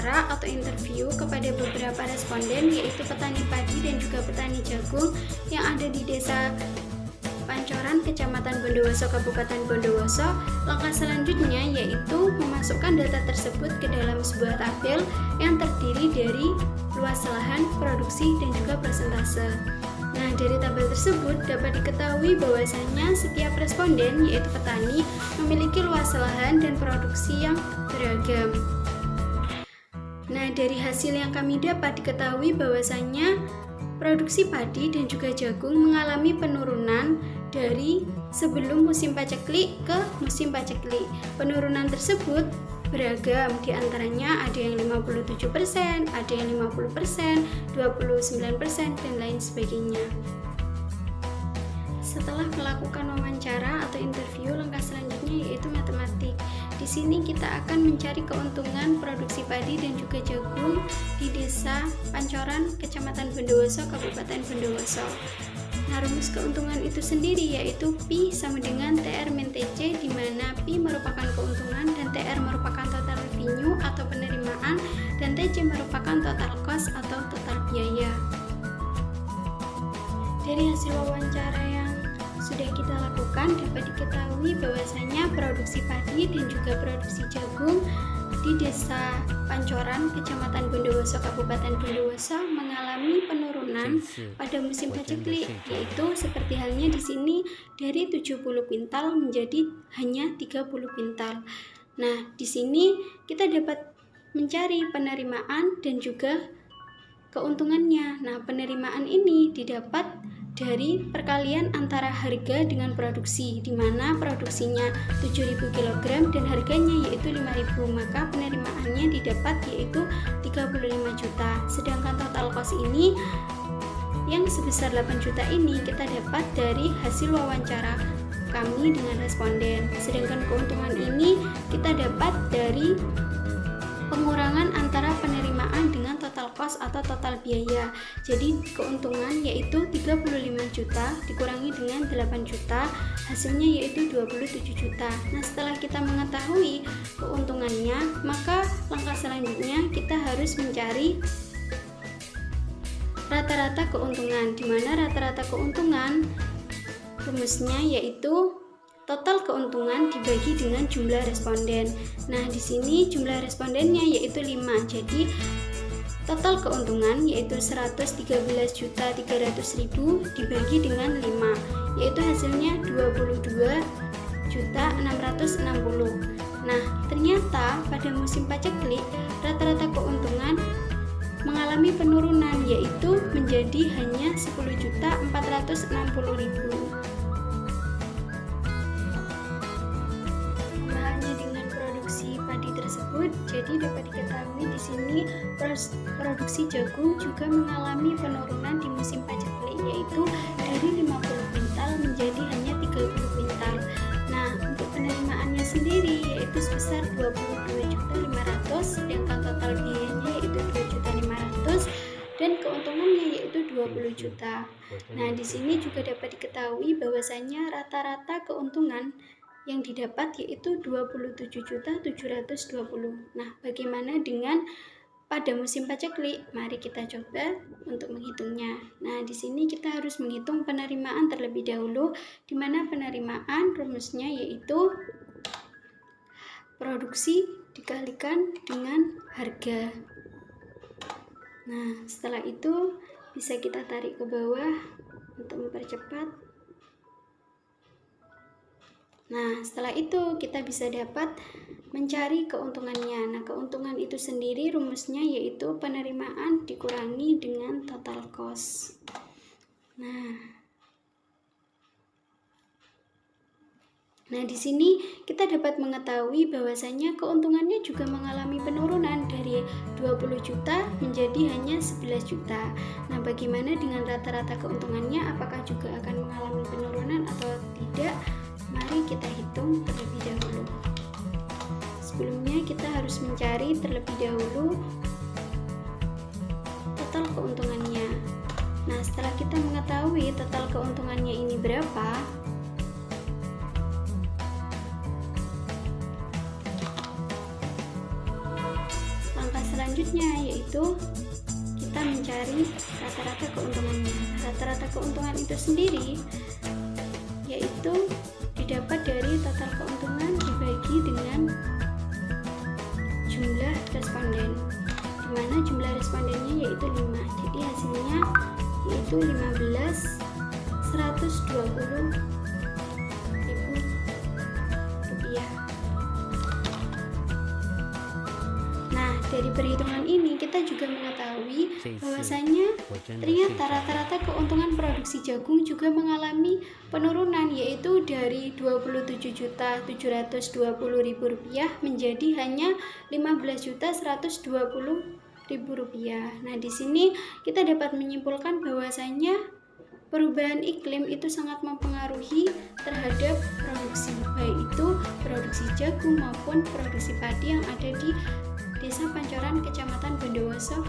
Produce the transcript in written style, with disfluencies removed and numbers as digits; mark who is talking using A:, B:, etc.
A: wawancara atau interview kepada beberapa responden, yaitu petani padi dan juga petani jagung yang ada di Desa Pancoran, Kecamatan Bondowoso, Kabupaten Bondowoso. Langkah selanjutnya yaitu memasukkan data tersebut ke dalam sebuah tabel yang terdiri dari luas lahan, produksi, dan juga persentase. Nah, dari tabel tersebut dapat diketahui bahwasanya setiap responden, yaitu petani, memiliki luas lahan dan produksi yang beragam. Nah, dari hasil yang kami dapat diketahui bahwasanya produksi padi dan juga jagung mengalami penurunan dari sebelum musim paceklik ke musim paceklik. Penurunan tersebut beragam, diantaranya ada yang 57%, ada yang 50%, 29%, dan lain sebagainya. Setelah melakukan wawancara atau interview, langkah selanjutnya yaitu matematik. Di sini kita akan mencari keuntungan produksi padi dan juga jagung di Desa Pancoran, Kecamatan Bondowoso, Kabupaten Bondowoso. Nah, rumus keuntungan itu sendiri yaitu Pi sama dengan TR min TC, di mana Pi merupakan keuntungan dan TR merupakan total revenue atau penerimaan, dan TC merupakan total cost atau total biaya. Dari hasil wawancara yang sudah kita lakukan dapat diketahui bahwasanya produksi padi dan juga produksi jagung di Desa Pancoran, Kecamatan Bondowoso, Kabupaten Bondowoso mengalami penurunan pada musim paceklik, yaitu seperti halnya di sini dari 70 pintal menjadi hanya 30 pintal. Nah, di sini kita dapat mencari penerimaan dan juga keuntungannya. Nah, penerimaan ini didapat dari perkalian antara harga dengan produksi, di mana produksinya 7.000 kg dan harganya yaitu 5.000, maka penerimaannya didapat yaitu 35 juta. Sedangkan total cost ini yang sebesar 8 juta ini kita dapat dari hasil wawancara kami dengan responden. Sedangkan keuntungan ini kita dapat dari pengurangan antara penerimaan dengan total cost atau total biaya. Jadi keuntungan yaitu 35 juta dikurangi dengan 8 juta, hasilnya yaitu 27 juta. Nah, setelah kita mengetahui keuntungannya, maka langkah selanjutnya kita harus mencari rata-rata keuntungan, di mana rata-rata keuntungan rumusnya yaitu total keuntungan dibagi dengan jumlah responden. Nah, di sini jumlah respondennya yaitu 5. Jadi total keuntungan yaitu 113.300.000 dibagi dengan 5, yaitu hasilnya 22.660. Nah, ternyata pada musim paceklik rata-rata keuntungan mengalami penurunan, yaitu menjadi hanya 10.460.000. Jadi dapat diketahui di sini produksi jagung juga mengalami penurunan di musim paceklik, yaitu dari 50 pintal menjadi hanya 30 pintal. Nah, untuk penerimaannya sendiri yaitu sebesar 22.500.000, sedangkan total biayanya yaitu 2.500.000 dan keuntungannya yaitu 20 juta. Nah, di sini juga dapat diketahui bahwasanya rata-rata keuntungan yang didapat yaitu 27.720. Nah, bagaimana dengan pada musim paceklik? Mari kita coba untuk menghitungnya. Nah, di sini kita harus menghitung penerimaan terlebih dahulu, di mana penerimaan rumusnya yaitu produksi dikalikan dengan harga. Nah, setelah itu bisa kita tarik ke bawah untuk mempercepat. Nah, setelah itu kita bisa dapat mencari keuntungannya. Nah, keuntungan itu sendiri rumusnya yaitu penerimaan dikurangi dengan total cost. Nah, di sini kita dapat mengetahui bahwasanya keuntungannya juga mengalami penurunan dari 20 juta menjadi hanya 11 juta. Nah, bagaimana dengan rata-rata keuntungannya? Apakah juga akan mengalami penurunan atau tidak? Mari kita hitung terlebih dahulu. Sebelumnya kita harus mencari terlebih dahulu total keuntungannya. Nah, setelah kita mengetahui total keuntungannya ini berapa, langkah selanjutnya selanjutnya yaitu kita mencari rata-rata keuntungannya. Rata-rata keuntungan itu sendiri yaitu didapat dari total keuntungan dibagi dengan jumlah responden, di mana jumlah respondennya yaitu 5. Jadi hasilnya yaitu 120.000 rupiah. Nah, dari perhitungan ini kita juga mengetahui bahwasanya ternyata rata-rata keuntungan produksi jagung juga mengalami penurunan, yaitu dari Rp27.720.000 menjadi hanya Rp15.120.000. Nah, di sini kita dapat menyimpulkan bahwasanya perubahan iklim itu sangat mempengaruhi terhadap produksi, baik itu produksi jagung maupun produksi padi yang ada di Desa Pancoran, Kecamatan Bondowoso,